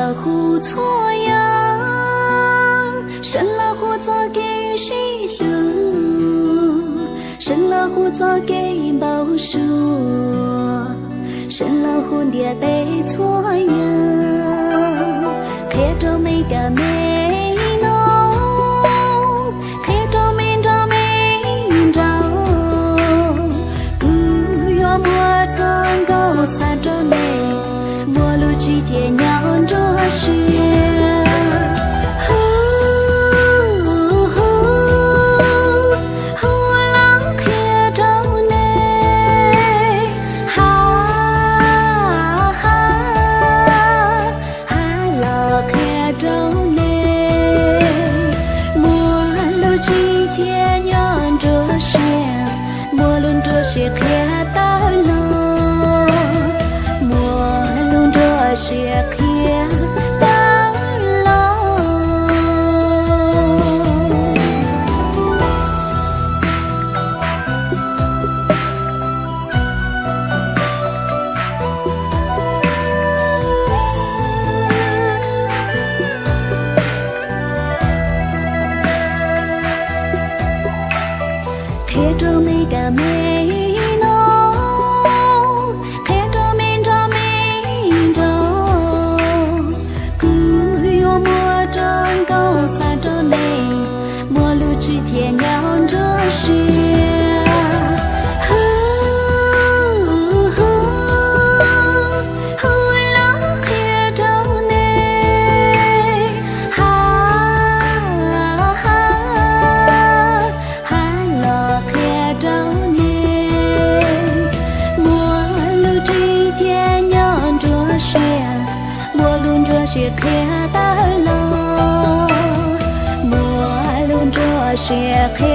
了胡错呀，生了胡子给谁路？生了胡子给报数，生了胡爹得错呀，看着没个没弄，看着没着没着，不要莫增高三周内，莫路之间娘着是。是看到了，莫弄着是看到了。看着每个美。之间娘着是，了看着呢，了看着呢，陌路之间娘着是，陌路着是看到了。是黑。